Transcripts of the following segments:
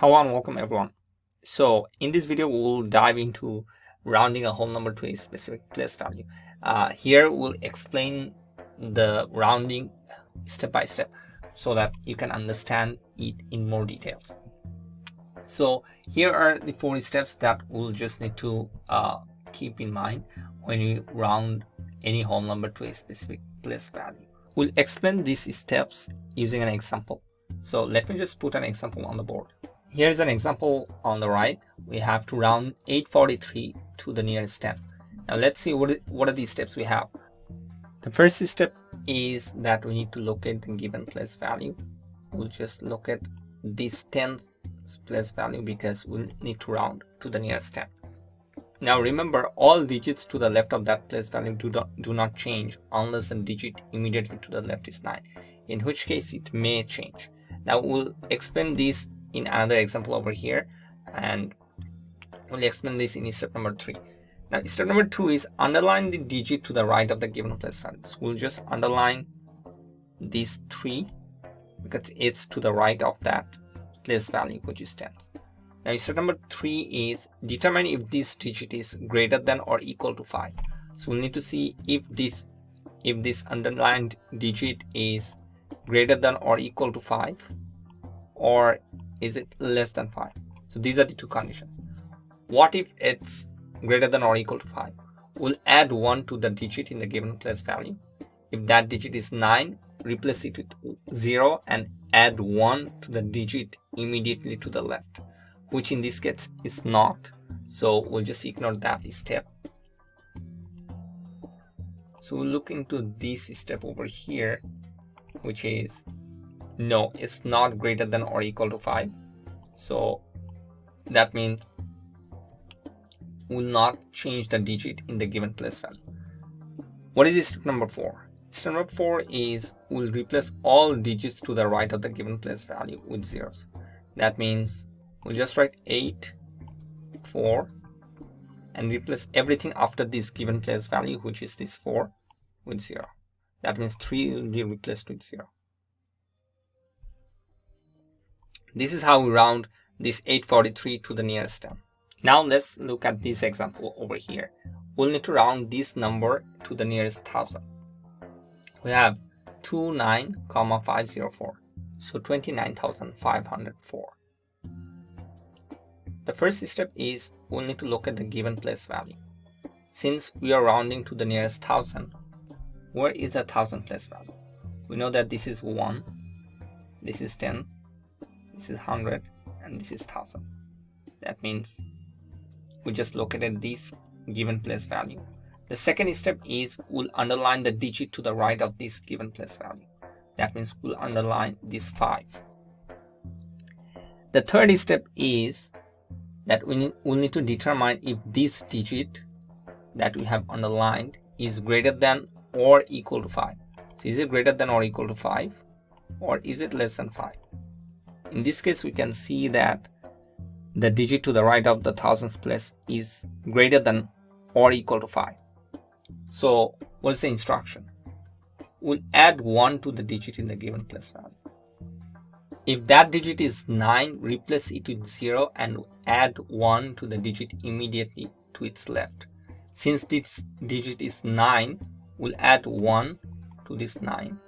Hello and welcome everyone. So in this video we'll dive into rounding a whole number to a specific place value. Here we'll explain the rounding step by step so that you can understand it in more details. So here are the 4 steps that we'll just need to keep in mind when you round any whole number to a specific place value. We'll explain these steps using an example. So let me just put an example on the board. Here's an example on the right. We have to round 843 to the nearest 10. Now let's see what are these steps we have. The first step is that we need to locate the given place value. We'll just look at this 10th place value because we'll need to round to the nearest 10. Now remember, all digits to the left of that place value do not change unless the digit immediately to the left is 9, in which case it may change. Now we'll explain this in another example over here, and we'll explain this in step number 3. Now step number 2 is underline the digit to the right of the given place value. So we'll just underline this 3 because it's to the right of that place value, which is 10. Now step number 3 is determine if this digit is greater than or equal to 5. So we'll need to see if this underlined digit is greater than or equal to 5, or is it less than 5? So these are the 2 conditions. What if it's greater than or equal to 5? We'll add 1 to the digit in the given place value. If that digit is 9, replace it with 0 and add 1 to the digit immediately to the left, which in this case is not. So we'll just ignore that step. So we'll look into this step over here, which is no, it's not greater than or equal to 5. So that means we'll not change the digit in the given place value. What is step number 4? Step number 4 is we'll replace all digits to the right of the given place value with zeros. That means we'll just write 8, 4 and replace everything after this given place value, which is this 4, with 0. That means 3 will be replaced with 0. This is how we round this 843 to the nearest 10. Now let's look at this example over here. We'll need to round this number to the nearest 1000. We have 29,504. So 29,504. The first step is we'll need to look at the given place value. Since we are rounding to the nearest 1000, where is the 1000 place value? We know that this is 1, this is 10, this is 100, and this is 1000. That means we just located this given place value. The second step is we'll underline the digit to the right of this given place value. That means we'll underline this 5. The third step is that we'll need to determine if this digit that we have underlined is greater than or equal to 5. So is it greater than or equal to 5, or is it less than 5? In this case, we can see that the digit to the right of the 1000th place is greater than or equal to 5. So what's the instruction? We'll add 1 to the digit in the given place value. If that digit is 9, replace it with 0 and add 1 to the digit immediately to its left. Since this digit is 9, we'll add 1 to this 9.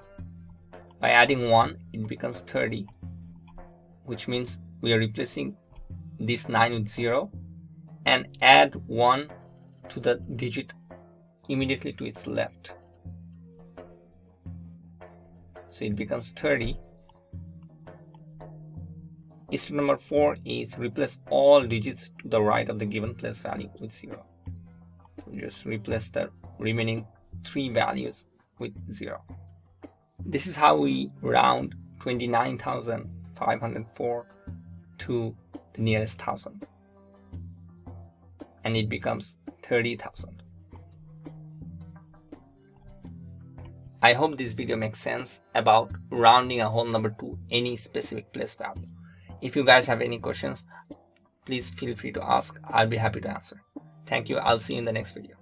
By adding 1, it becomes 30, which means we are replacing this 9 with 0 and add 1 to the digit immediately to its left. So it becomes 30. Step number 4 is replace all digits to the right of the given place value with 0. So just replace the remaining 3 values with 0. This is how we round 29,504 to the nearest 1000, and it becomes 30,000. I hope this video makes sense about rounding a whole number to any specific place value. If you guys have any questions, please feel free to ask. I'll be happy to answer. Thank you. I'll see you in the next video.